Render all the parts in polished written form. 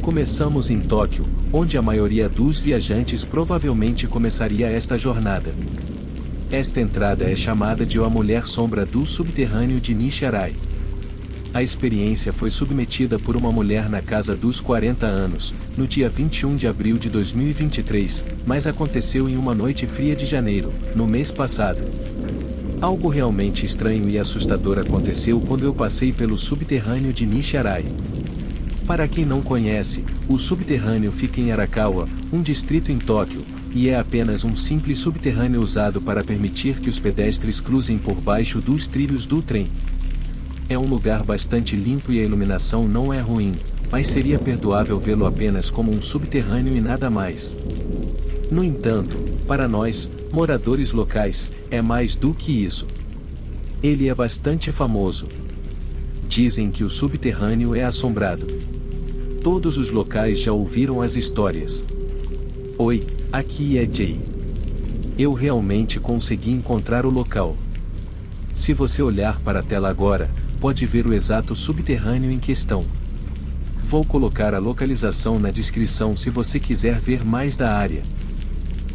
Começamos em Tóquio, onde a maioria dos viajantes provavelmente começaria esta jornada. Esta entrada é chamada de A Mulher Sombra do Subterrâneo de Nishirai. A experiência foi submetida por uma mulher na casa dos 40 anos, no dia 21 de abril de 2023, mas aconteceu em uma noite fria de janeiro, no mês passado. Algo realmente estranho e assustador aconteceu quando eu passei pelo subterrâneo de Nishirai. Para quem não conhece, o subterrâneo fica em Arakawa, um distrito em Tóquio, e é apenas um simples subterrâneo usado para permitir que os pedestres cruzem por baixo dos trilhos do trem. É um lugar bastante limpo e a iluminação não é ruim, mas seria perdoável vê-lo apenas como um subterrâneo e nada mais. No entanto, para nós, moradores locais, é mais do que isso. Ele é bastante famoso. Dizem que o subterrâneo é assombrado. Todos os locais já ouviram as histórias. Oi, aqui é Jay. Eu realmente consegui encontrar o local. Se você olhar para a tela agora, pode ver o exato subterrâneo em questão. Vou colocar a localização na descrição se você quiser ver mais da área.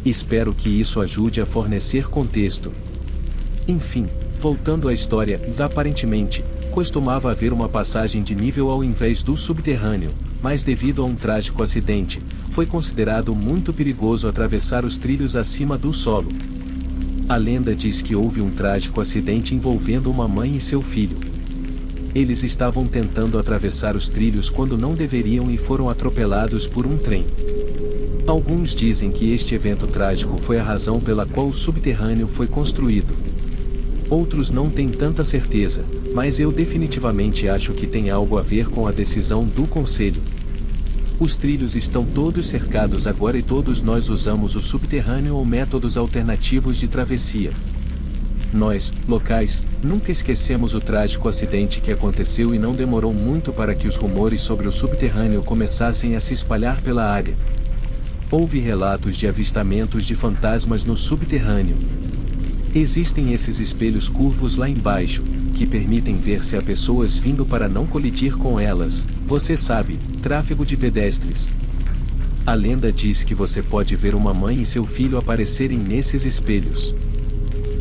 Espero que isso ajude a fornecer contexto. Enfim, voltando à história, aparentemente, costumava haver uma passagem de nível ao invés do subterrâneo, mas devido a um trágico acidente, foi considerado muito perigoso atravessar os trilhos acima do solo. A lenda diz que houve um trágico acidente envolvendo uma mãe e seu filho. Eles estavam tentando atravessar os trilhos quando não deveriam e foram atropelados por um trem. Alguns dizem que este evento trágico foi a razão pela qual o subterrâneo foi construído. Outros não têm tanta certeza, mas eu definitivamente acho que tem algo a ver com a decisão do conselho. Os trilhos estão todos cercados agora e todos nós usamos o subterrâneo ou métodos alternativos de travessia. Nós, locais, nunca esquecemos o trágico acidente que aconteceu e não demorou muito para que os rumores sobre o subterrâneo começassem a se espalhar pela área. Houve relatos de avistamentos de fantasmas no subterrâneo. Existem esses espelhos curvos lá embaixo, que permitem ver se há pessoas vindo para não colidir com elas, você sabe, tráfego de pedestres. A lenda diz que você pode ver uma mãe e seu filho aparecerem nesses espelhos.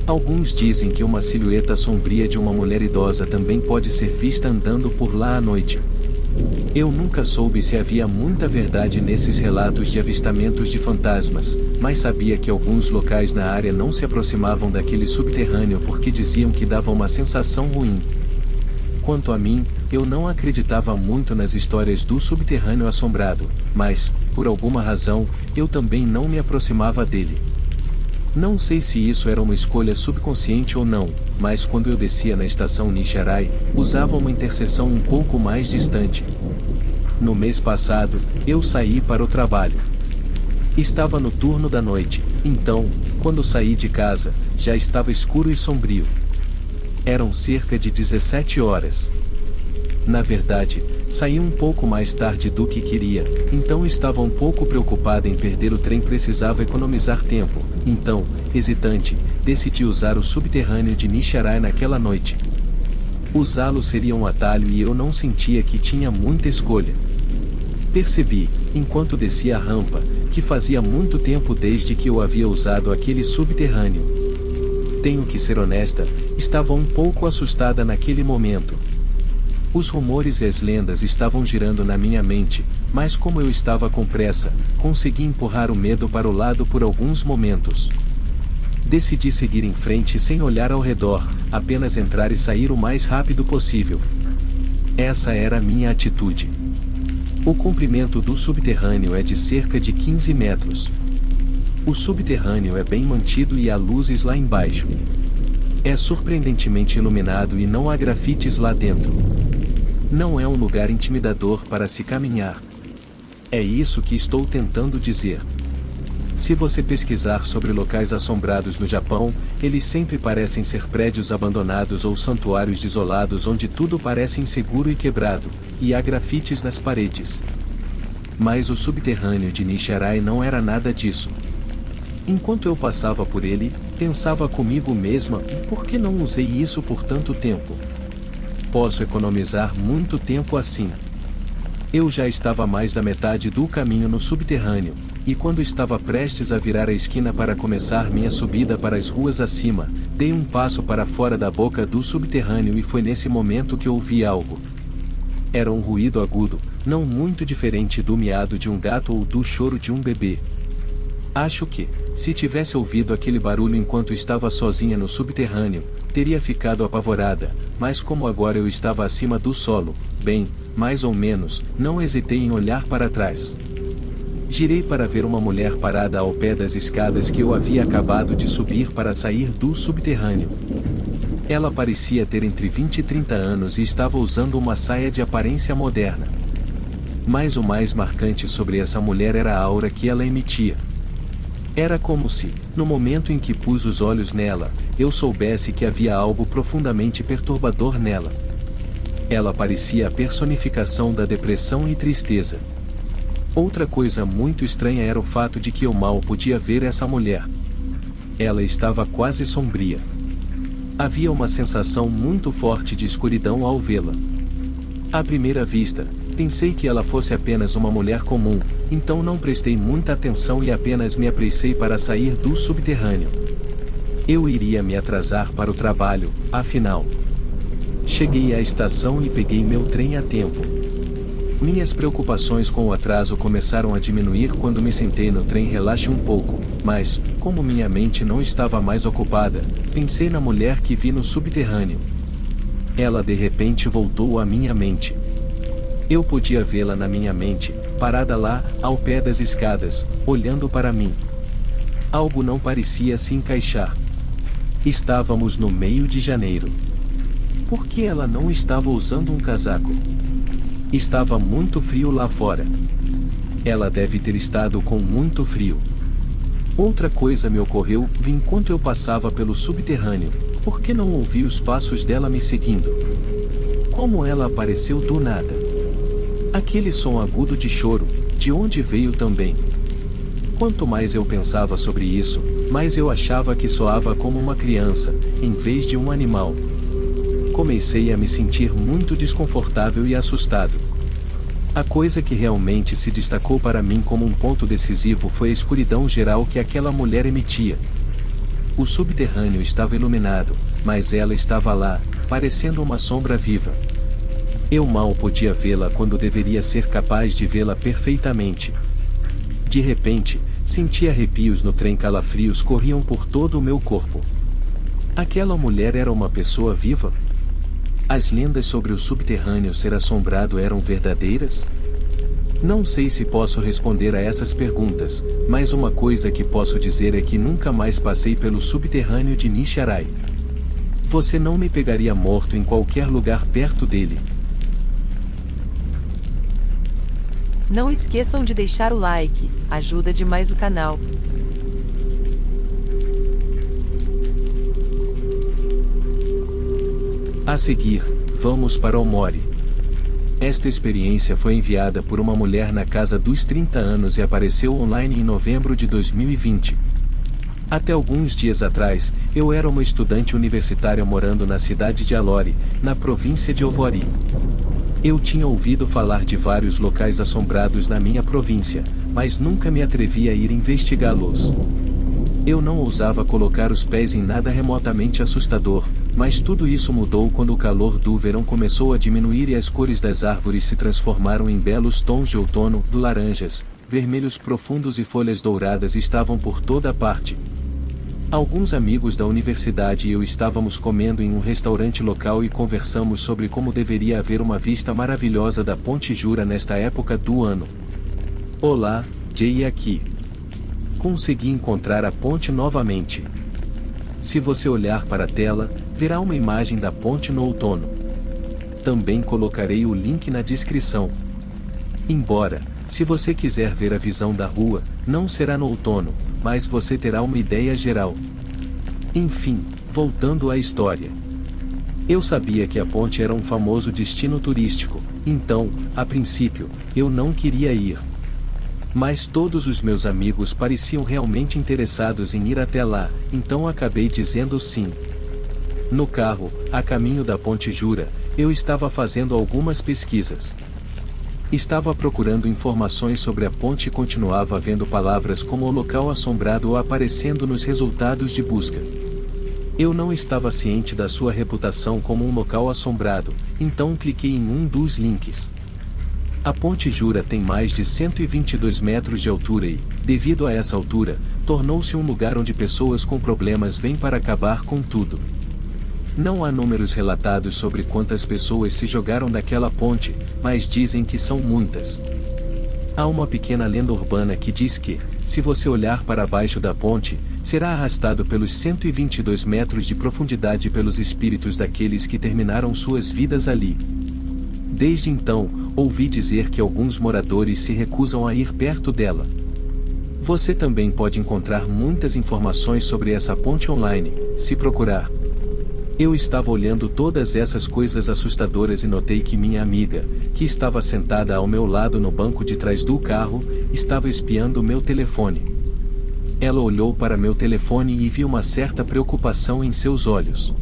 Alguns dizem que uma silhueta sombria de uma mulher idosa também pode ser vista andando por lá à noite. Eu nunca soube se havia muita verdade nesses relatos de avistamentos de fantasmas, mas sabia que alguns locais na área não se aproximavam daquele subterrâneo porque diziam que dava uma sensação ruim. Quanto a mim, eu não acreditava muito nas histórias do subterrâneo assombrado, mas, por alguma razão, eu também não me aproximava dele. Não sei se isso era uma escolha subconsciente ou não, mas quando eu descia na estação Nishirai, usava uma interseção um pouco mais distante. No mês passado, eu saí para o trabalho. Estava no turno da noite, então, quando saí de casa, já estava escuro e sombrio. Eram cerca de 17 horas. Na verdade, saí um pouco mais tarde do que queria, então estava um pouco preocupada em perder o trem e precisava economizar tempo, então, hesitante, decidi usar o subterrâneo de Nishirai naquela noite. Usá-lo seria um atalho e eu não sentia que tinha muita escolha. Percebi, enquanto descia a rampa, que fazia muito tempo desde que eu havia usado aquele subterrâneo. Tenho que ser honesta, estava um pouco assustada naquele momento. Os rumores e as lendas estavam girando na minha mente, mas como eu estava com pressa, consegui empurrar o medo para o lado por alguns momentos. Decidi seguir em frente sem olhar ao redor, apenas entrar e sair o mais rápido possível. Essa era a minha atitude. O comprimento do subterrâneo é de cerca de 15 metros. O subterrâneo é bem mantido e há luzes lá embaixo. É surpreendentemente iluminado e não há grafites lá dentro. Não é um lugar intimidador para se caminhar. É isso que estou tentando dizer. Se você pesquisar sobre locais assombrados no Japão, eles sempre parecem ser prédios abandonados ou santuários desolados onde tudo parece inseguro e quebrado, e há grafites nas paredes. Mas o subterrâneo de Nishirai não era nada disso. Enquanto eu passava por ele, pensava comigo mesma, por que não usei isso por tanto tempo? Posso economizar muito tempo assim. Eu já estava a mais da metade do caminho no subterrâneo, e quando estava prestes a virar a esquina para começar minha subida para as ruas acima, dei um passo para fora da boca do subterrâneo e foi nesse momento que ouvi algo. Era um ruído agudo, não muito diferente do miado de um gato ou do choro de um bebê. Acho que, se tivesse ouvido aquele barulho enquanto estava sozinha no subterrâneo, teria ficado apavorada, mas como agora eu estava acima do solo, bem, mais ou menos, não hesitei em olhar para trás. Girei para ver uma mulher parada ao pé das escadas que eu havia acabado de subir para sair do subterrâneo. Ela parecia ter entre 20 e 30 anos e estava usando uma saia de aparência moderna. Mas o mais marcante sobre essa mulher era a aura que ela emitia. Era como se, no momento em que pus os olhos nela, eu soubesse que havia algo profundamente perturbador nela. Ela parecia a personificação da depressão e tristeza. Outra coisa muito estranha era o fato de que eu mal podia ver essa mulher. Ela estava quase sombria. Havia uma sensação muito forte de escuridão ao vê-la. À primeira vista, pensei que ela fosse apenas uma mulher comum, então não prestei muita atenção e apenas me apressei para sair do subterrâneo. Eu iria me atrasar para o trabalho, afinal. Cheguei à estação e peguei meu trem a tempo. Minhas preocupações com o atraso começaram a diminuir quando me sentei no trem. Relaxei um pouco, mas, como minha mente não estava mais ocupada, pensei na mulher que vi no subterrâneo. Ela de repente voltou à minha mente. Eu podia vê-la na minha mente, parada lá, ao pé das escadas, olhando para mim. Algo não parecia se encaixar. Estávamos no meio de janeiro. Por que ela não estava usando um casaco? Estava muito frio lá fora. Ela deve ter estado com muito frio. Outra coisa me ocorreu enquanto eu passava pelo subterrâneo. Por que não ouvi os passos dela me seguindo? Como ela apareceu do nada? Aquele som agudo de choro, de onde veio também? Quanto mais eu pensava sobre isso, mais eu achava que soava como uma criança, em vez de um animal. Comecei a me sentir muito desconfortável e assustado. A coisa que realmente se destacou para mim como um ponto decisivo foi a escuridão geral que aquela mulher emitia. O subterrâneo estava iluminado, mas ela estava lá, parecendo uma sombra viva. Eu mal podia vê-la quando deveria ser capaz de vê-la perfeitamente. De repente, senti arrepios no trem, calafrios corriam por todo o meu corpo. Aquela mulher era uma pessoa viva? As lendas sobre o subterrâneo ser assombrado eram verdadeiras? Não sei se posso responder a essas perguntas, mas uma coisa que posso dizer é que nunca mais passei pelo subterrâneo de Nichirai. Você não me pegaria morto em qualquer lugar perto dele. Não esqueçam de deixar o like, ajuda demais o canal. A seguir, vamos para Omori. Esta experiência foi enviada por uma mulher na casa dos 30 anos e apareceu online em novembro de 2020. Até alguns dias atrás, eu era uma estudante universitária morando na cidade de Alori, na província de Owari. Eu tinha ouvido falar de vários locais assombrados na minha província, mas nunca me atrevi a ir investigá-los. Eu não ousava colocar os pés em nada remotamente assustador, mas tudo isso mudou quando o calor do verão começou a diminuir e as cores das árvores se transformaram em belos tons de outono, laranjas, vermelhos profundos e folhas douradas estavam por toda parte. Alguns amigos da universidade e eu estávamos comendo em um restaurante local e conversamos sobre como deveria haver uma vista maravilhosa da Ponte Jura nesta época do ano. Olá, Jay aqui. Consegui encontrar a ponte novamente. Se você olhar para a tela, verá uma imagem da ponte no outono. Também colocarei o link na descrição. Embora, se você quiser ver a visão da rua, não será no outono, mas você terá uma ideia geral. Enfim, voltando à história. Eu sabia que a ponte era um famoso destino turístico, então, a princípio, eu não queria ir. Mas todos os meus amigos pareciam realmente interessados em ir até lá, então acabei dizendo sim. No carro, a caminho da Ponte Jura, eu estava fazendo algumas pesquisas. Estava procurando informações sobre a ponte e continuava vendo palavras como o local assombrado aparecendo nos resultados de busca. Eu não estava ciente da sua reputação como um local assombrado, então cliquei em um dos links. A Ponte Jura tem mais de 122 metros de altura e, devido a essa altura, tornou-se um lugar onde pessoas com problemas vêm para acabar com tudo. Não há números relatados sobre quantas pessoas se jogaram daquela ponte, mas dizem que são muitas. Há uma pequena lenda urbana que diz que, se você olhar para baixo da ponte, será arrastado pelos 122 metros de profundidade pelos espíritos daqueles que terminaram suas vidas ali. Desde então, ouvi dizer que alguns moradores se recusam a ir perto dela. Você também pode encontrar muitas informações sobre essa ponte online, se procurar. Eu estava olhando todas essas coisas assustadoras e notei que minha amiga, que estava sentada ao meu lado no banco de trás do carro, estava espiando meu telefone. Ela olhou para meu telefone e viu uma certa preocupação em seus olhos.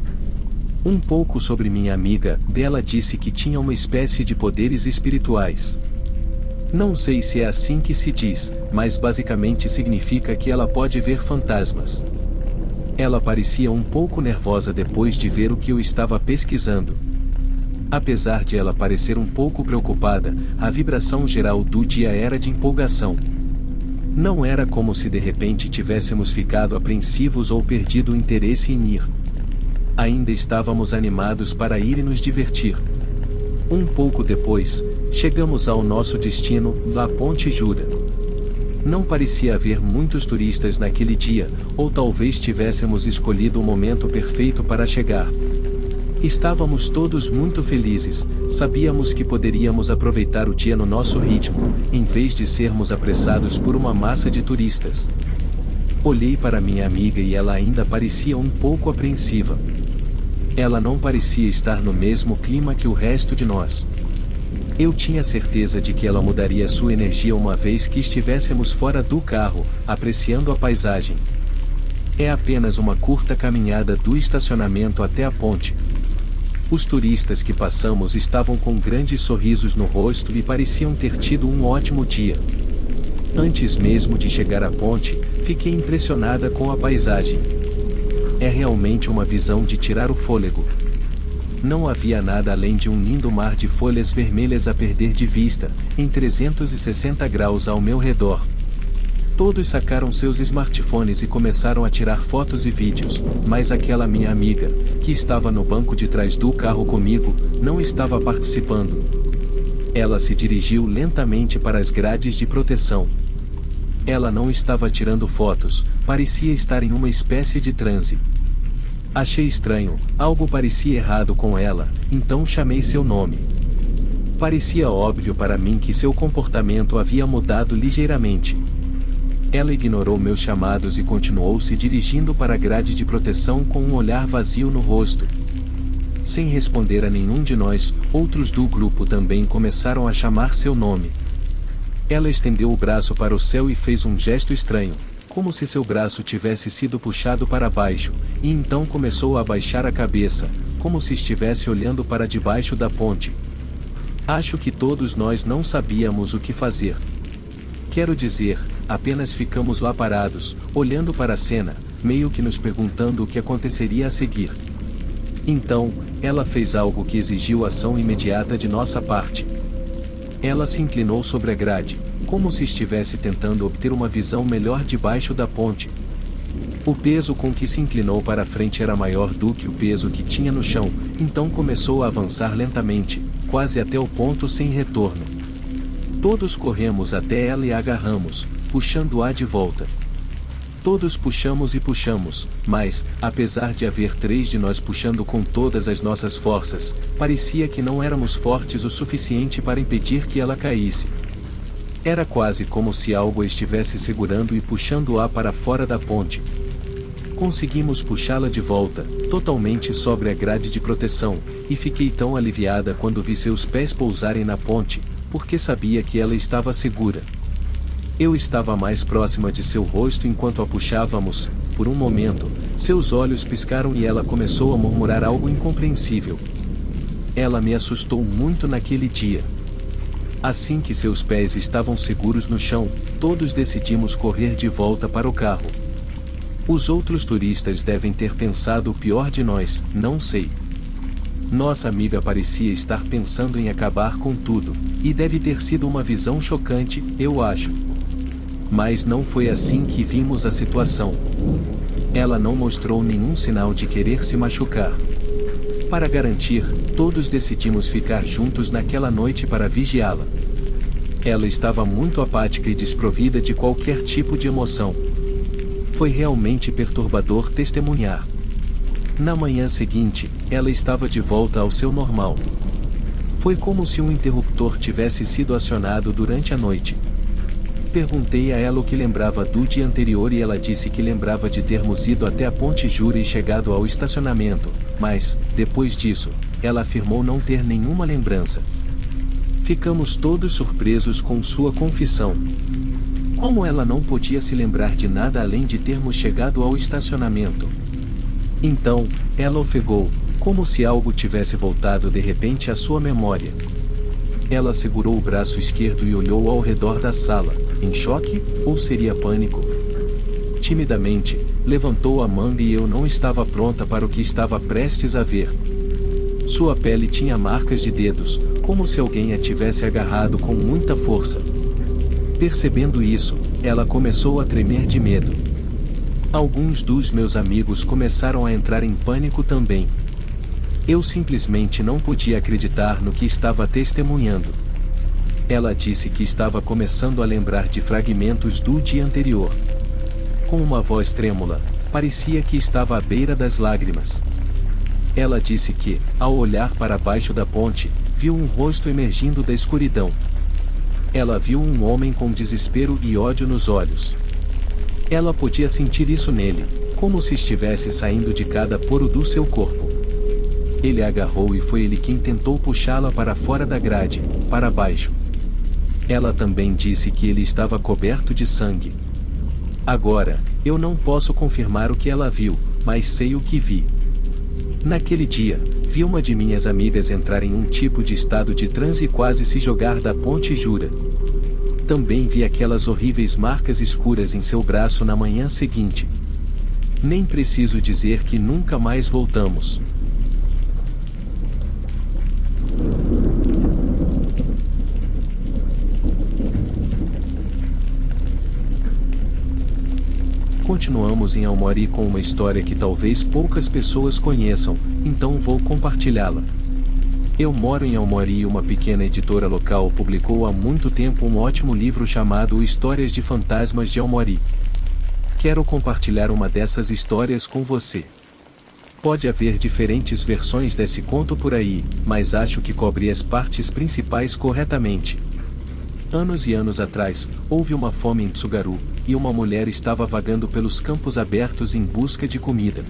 Um pouco sobre minha amiga, dela disse que tinha uma espécie de poderes espirituais. Não sei se é assim que se diz, mas basicamente significa que ela pode ver fantasmas. Ela parecia um pouco nervosa depois de ver o que eu estava pesquisando. Apesar de ela parecer um pouco preocupada, a vibração geral do dia era de empolgação. Não era como se de repente tivéssemos ficado apreensivos ou perdido o interesse em ir. Ainda estávamos animados para ir e nos divertir. Um pouco depois, chegamos ao nosso destino, a Ponte Jura. Não parecia haver muitos turistas naquele dia, ou talvez tivéssemos escolhido o momento perfeito para chegar. Estávamos todos muito felizes, sabíamos que poderíamos aproveitar o dia no nosso ritmo, em vez de sermos apressados por uma massa de turistas. Olhei para minha amiga e ela ainda parecia um pouco apreensiva. Ela não parecia estar no mesmo clima que o resto de nós. Eu tinha certeza de que ela mudaria sua energia uma vez que estivéssemos fora do carro, apreciando a paisagem. É apenas uma curta caminhada do estacionamento até a ponte. Os turistas que passamos estavam com grandes sorrisos no rosto e pareciam ter tido um ótimo dia. Antes mesmo de chegar à ponte, fiquei impressionada com a paisagem. É realmente uma visão de tirar o fôlego. Não havia nada além de um lindo mar de folhas vermelhas a perder de vista, em 360 graus ao meu redor. Todos sacaram seus smartphones e começaram a tirar fotos e vídeos, mas aquela minha amiga, que estava no banco de trás do carro comigo, não estava participando. Ela se dirigiu lentamente para as grades de proteção. Ela não estava tirando fotos, parecia estar em uma espécie de transe. Achei estranho, algo parecia errado com ela, então chamei seu nome. Parecia óbvio para mim que seu comportamento havia mudado ligeiramente. Ela ignorou meus chamados e continuou se dirigindo para a grade de proteção com um olhar vazio no rosto. Sem responder a nenhum de nós, outros do grupo também começaram a chamar seu nome. Ela estendeu o braço para o céu e fez um gesto estranho, como se seu braço tivesse sido puxado para baixo, e então começou a baixar a cabeça, como se estivesse olhando para debaixo da ponte. Acho que todos nós não sabíamos o que fazer. Quero dizer, apenas ficamos lá parados, olhando para a cena, meio que nos perguntando o que aconteceria a seguir. Então, ela fez algo que exigiu ação imediata de nossa parte. Ela se inclinou sobre a grade, como se estivesse tentando obter uma visão melhor debaixo da ponte. O peso com que se inclinou para a frente era maior do que o peso que tinha no chão, então começou a avançar lentamente, quase até o ponto sem retorno. Todos corremos até ela e a agarramos, puxando-a de volta. Todos puxamos e puxamos, mas, apesar de haver 3 de nós puxando com todas as nossas forças, parecia que não éramos fortes o suficiente para impedir que ela caísse. Era quase como se algo a estivesse segurando e puxando-a para fora da ponte. Conseguimos puxá-la de volta, totalmente sobre a grade de proteção, e fiquei tão aliviada quando vi seus pés pousarem na ponte, porque sabia que ela estava segura. Eu estava mais próxima de seu rosto enquanto a puxávamos. Por um momento, seus olhos piscaram e ela começou a murmurar algo incompreensível. Ela me assustou muito naquele dia. Assim que seus pés estavam seguros no chão, todos decidimos correr de volta para o carro. Os outros turistas devem ter pensado o pior de nós, não sei. Nossa amiga parecia estar pensando em acabar com tudo, e deve ter sido uma visão chocante, eu acho. Mas não foi assim que vimos a situação. Ela não mostrou nenhum sinal de querer se machucar. Para garantir, todos decidimos ficar juntos naquela noite para vigiá-la. Ela estava muito apática e desprovida de qualquer tipo de emoção. Foi realmente perturbador testemunhar. Na manhã seguinte, ela estava de volta ao seu normal. Foi como se um interruptor tivesse sido acionado durante a noite. Perguntei a ela o que lembrava do dia anterior e ela disse que lembrava de termos ido até a Ponte Jura e chegado ao estacionamento, mas, depois disso, ela afirmou não ter nenhuma lembrança. Ficamos todos surpresos com sua confissão. Como ela não podia se lembrar de nada além de termos chegado ao estacionamento? Então, ela ofegou, como se algo tivesse voltado de repente à sua memória. Ela segurou o braço esquerdo e olhou ao redor da sala, em choque, ou seria pânico? Timidamente, levantou a manga e eu não estava pronta para o que estava prestes a ver. Sua pele tinha marcas de dedos, como se alguém a tivesse agarrado com muita força. Percebendo isso, ela começou a tremer de medo. Alguns dos meus amigos começaram a entrar em pânico também. Eu simplesmente não podia acreditar no que estava testemunhando. Ela disse que estava começando a lembrar de fragmentos do dia anterior. Com uma voz trêmula, parecia que estava à beira das lágrimas. Ela disse que, ao olhar para baixo da ponte, viu um rosto emergindo da escuridão. Ela viu um homem com desespero e ódio nos olhos. Ela podia sentir isso nele, como se estivesse saindo de cada poro do seu corpo. Ele a agarrou e foi ele quem tentou puxá-la para fora da grade, para baixo. Ela também disse que ele estava coberto de sangue. Agora, eu não posso confirmar o que ela viu, mas sei o que vi. Naquele dia, vi uma de minhas amigas entrar em um tipo de estado de transe e quase se jogar da Ponte Jura. Também vi aquelas horríveis marcas escuras em seu braço na manhã seguinte. Nem preciso dizer que nunca mais voltamos. Continuamos em Aomori com uma história que talvez poucas pessoas conheçam, então vou compartilhá-la. Eu moro em Aomori e uma pequena editora local publicou há muito tempo um ótimo livro chamado Histórias de Fantasmas de Aomori. Quero compartilhar uma dessas histórias com você. Pode haver diferentes versões desse conto por aí, mas acho que cobre as partes principais corretamente. Anos e anos atrás, houve uma fome em Tsugaru, e uma mulher estava vagando pelos campos abertos em busca de comida.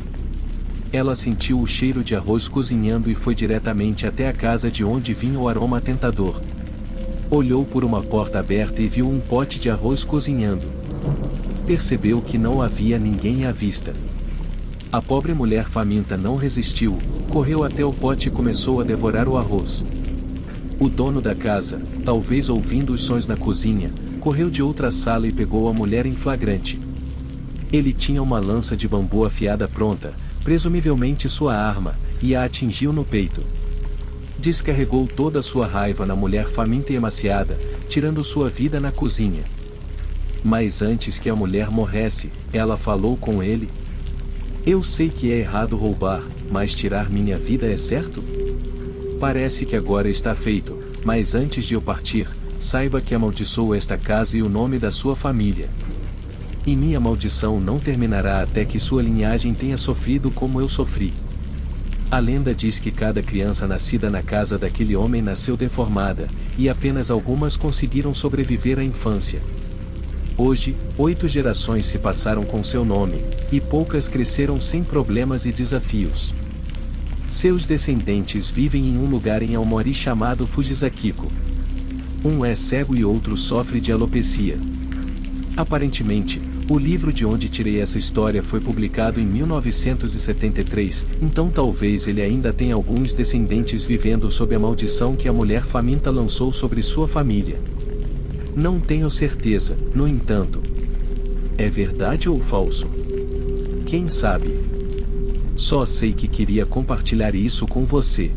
Ela sentiu o cheiro de arroz cozinhando e foi diretamente até a casa de onde vinha o aroma tentador. Olhou por uma porta aberta e viu um pote de arroz cozinhando. Percebeu que não havia ninguém à vista. A pobre mulher faminta não resistiu, correu até o pote e começou a devorar o arroz. O dono da casa, talvez ouvindo os sons na cozinha, correu de outra sala e pegou a mulher em flagrante. Ele tinha uma lança de bambu afiada pronta, presumivelmente sua arma, e a atingiu no peito. Descarregou toda a sua raiva na mulher faminta e emaciada, tirando sua vida na cozinha. Mas antes que a mulher morresse, ela falou com ele: "Eu sei que é errado roubar, mas tirar minha vida é certo? Parece que agora está feito, mas antes de eu partir, saiba que amaldiçoo esta casa e o nome da sua família. E minha maldição não terminará até que sua linhagem tenha sofrido como eu sofri." A lenda diz que cada criança nascida na casa daquele homem nasceu deformada, e apenas algumas conseguiram sobreviver à infância. Hoje, 8 gerações se passaram com seu nome, e poucas cresceram sem problemas e desafios. Seus descendentes vivem em um lugar em Aomori chamado Fujisakiko. Um é cego e outro sofre de alopecia. Aparentemente, O livro de onde tirei essa história foi publicado em 1973, então talvez ele ainda tenha alguns descendentes vivendo sob a maldição que a mulher faminta lançou sobre sua família. Não tenho certeza, no entanto. É verdade ou falso? Quem sabe? Só sei que queria compartilhar isso com você.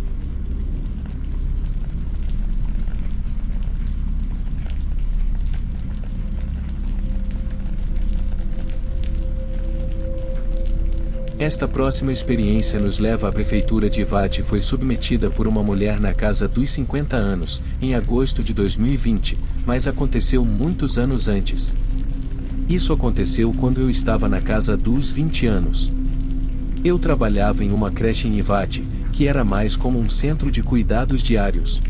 Esta próxima experiência nos leva à prefeitura de Ivate e foi submetida por uma mulher na casa dos 50 anos, em agosto de 2020, mas aconteceu muitos anos antes. Isso aconteceu quando eu estava na casa dos 20 anos. Eu trabalhava em uma creche em Ivate, que era mais como um centro de cuidados diários.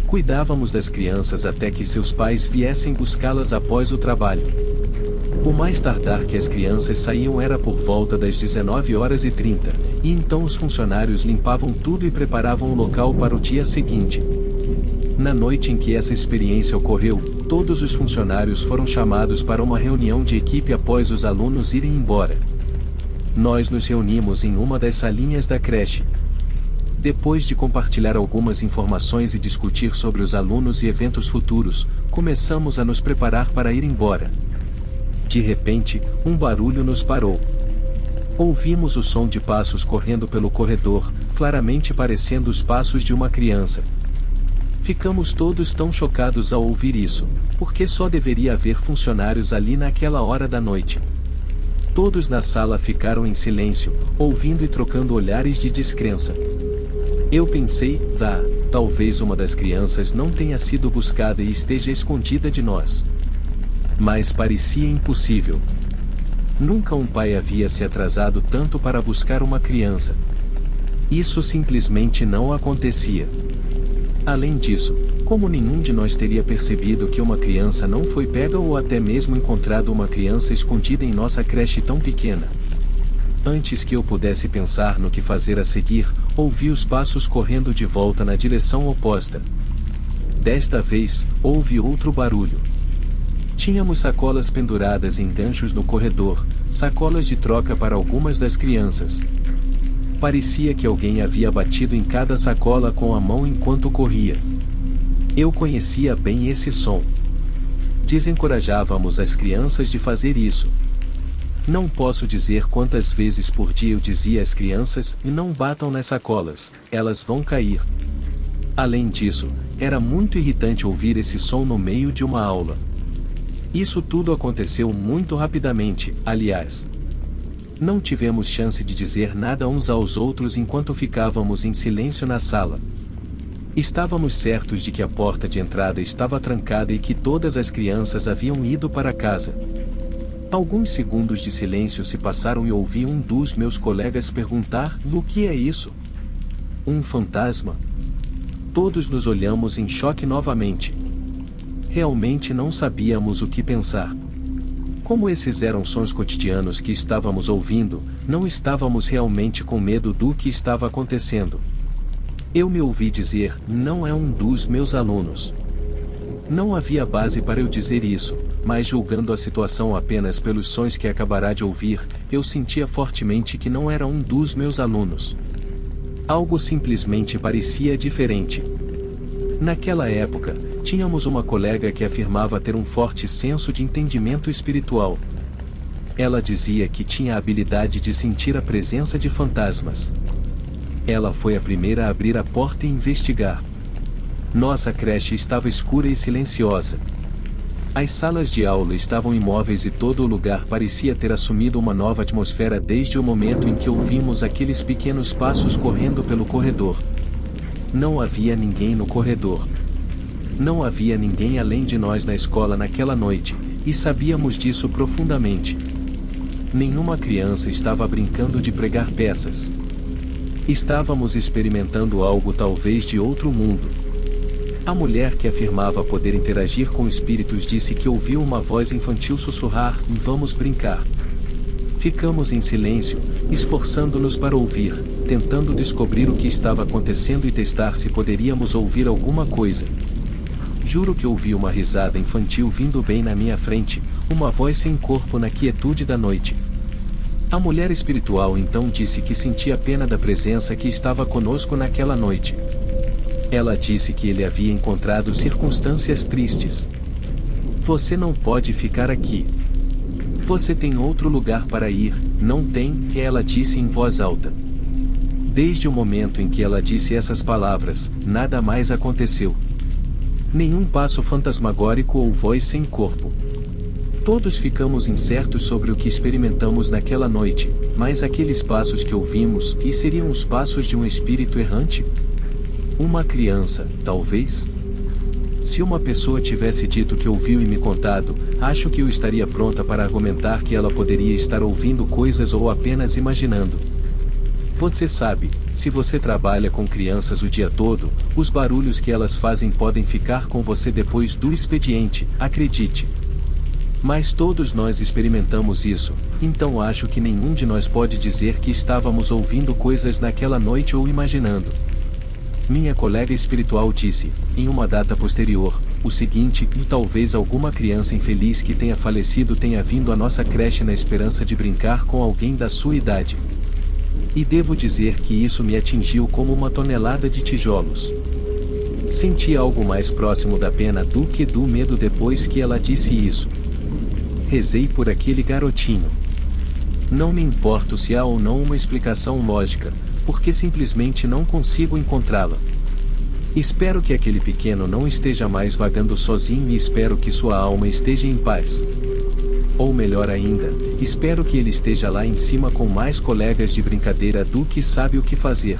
Cuidávamos das crianças até que seus pais viessem buscá-las após o trabalho. O mais tardar que as crianças saíam era por volta das 19h30, e então os funcionários limpavam tudo e preparavam o local para o dia seguinte. Na noite em que essa experiência ocorreu, todos os funcionários foram chamados para uma reunião de equipe após os alunos irem embora. Nós nos reunimos em uma das salinhas da creche. Depois de compartilhar algumas informações e discutir sobre os alunos e eventos futuros, começamos a nos preparar para ir embora. De repente, um barulho nos parou. Ouvimos o som de passos correndo pelo corredor, claramente parecendo os passos de uma criança. Ficamos todos tão chocados ao ouvir isso, porque só deveria haver funcionários ali naquela hora da noite. Todos na sala ficaram em silêncio, ouvindo e trocando olhares de descrença. Eu pensei, talvez uma das crianças não tenha sido buscada e esteja escondida de nós. Mas parecia impossível. Nunca um pai havia se atrasado tanto para buscar uma criança. Isso simplesmente não acontecia. Além disso, como nenhum de nós teria percebido que uma criança não foi pega ou até mesmo encontrado uma criança escondida em nossa creche tão pequena? Antes que eu pudesse pensar no que fazer a seguir, ouvi os passos correndo de volta na direção oposta. Desta vez, houve outro barulho. Tínhamos sacolas penduradas em ganchos no corredor, sacolas de troca para algumas das crianças. Parecia que alguém havia batido em cada sacola com a mão enquanto corria. Eu conhecia bem esse som. Desencorajávamos as crianças de fazer isso. Não posso dizer quantas vezes por dia eu dizia às crianças: não batam nas sacolas, elas vão cair. Além disso, era muito irritante ouvir esse som no meio de uma aula. Isso tudo aconteceu muito rapidamente, aliás. Não tivemos chance de dizer nada uns aos outros enquanto ficávamos em silêncio na sala. Estávamos certos de que a porta de entrada estava trancada e que todas as crianças haviam ido para casa. Alguns segundos de silêncio se passaram e ouvi um dos meus colegas perguntar: "O que é isso? Um fantasma?" Todos nos olhamos em choque novamente. Realmente não sabíamos o que pensar. Como esses eram sons cotidianos que estávamos ouvindo, não estávamos realmente com medo do que estava acontecendo. Eu me ouvi dizer: "Não é um dos meus alunos." Não havia base para eu dizer isso, mas julgando a situação apenas pelos sons que acabará de ouvir, eu sentia fortemente que não era um dos meus alunos. Algo simplesmente parecia diferente. Naquela época, tínhamos uma colega que afirmava ter um forte senso de entendimento espiritual. Ela dizia que tinha a habilidade de sentir a presença de fantasmas. Ela foi a primeira a abrir a porta e investigar. Nossa creche estava escura e silenciosa. As salas de aula estavam imóveis e todo o lugar parecia ter assumido uma nova atmosfera desde o momento em que ouvimos aqueles pequenos passos correndo pelo corredor. Não havia ninguém no corredor. Não havia ninguém além de nós na escola naquela noite, e sabíamos disso profundamente. Nenhuma criança estava brincando de pregar peças. Estávamos experimentando algo talvez de outro mundo. A mulher que afirmava poder interagir com espíritos disse que ouviu uma voz infantil sussurrar: "Vamos brincar." Ficamos em silêncio, esforçando-nos para ouvir, tentando descobrir o que estava acontecendo e testar se poderíamos ouvir alguma coisa. Juro que ouvi uma risada infantil vindo bem na minha frente, Uma voz sem corpo na quietude da noite. A mulher espiritual então disse que sentia pena da presença que estava conosco naquela noite. Ela disse que ele havia encontrado circunstâncias tristes. Você não pode ficar aqui. Você tem outro lugar para ir, não tem? Que ela disse em voz alta. Desde o momento em que ela disse essas palavras, nada mais aconteceu. Nenhum passo fantasmagórico ou voz sem corpo. Todos ficamos incertos sobre o que experimentamos naquela noite, mas aqueles passos que ouvimos, que seriam os passos de um espírito errante? Uma criança, talvez? Se uma pessoa tivesse dito que ouviu e me contado, acho que eu estaria pronta para argumentar que ela poderia estar ouvindo coisas ou apenas imaginando. Você sabe, se você trabalha com crianças o dia todo, os barulhos que elas fazem podem ficar com você depois do expediente, acredite. Mas todos nós experimentamos isso, então acho que nenhum de nós pode dizer que estávamos ouvindo coisas naquela noite ou imaginando. Minha colega espiritual disse, em uma data posterior, o seguinte: e talvez alguma criança infeliz que tenha falecido tenha vindo à nossa creche na esperança de brincar com alguém da sua idade. E devo dizer que isso me atingiu como uma tonelada de tijolos. Senti algo mais próximo da pena do que do medo depois que ela disse isso. Rezei por aquele garotinho. Não me importo se há ou não uma explicação lógica, porque simplesmente não consigo encontrá-la. Espero que aquele pequeno não esteja mais vagando sozinho e espero que sua alma esteja em paz. Ou melhor ainda, espero que ele esteja lá em cima com mais colegas de brincadeira do que sabe o que fazer.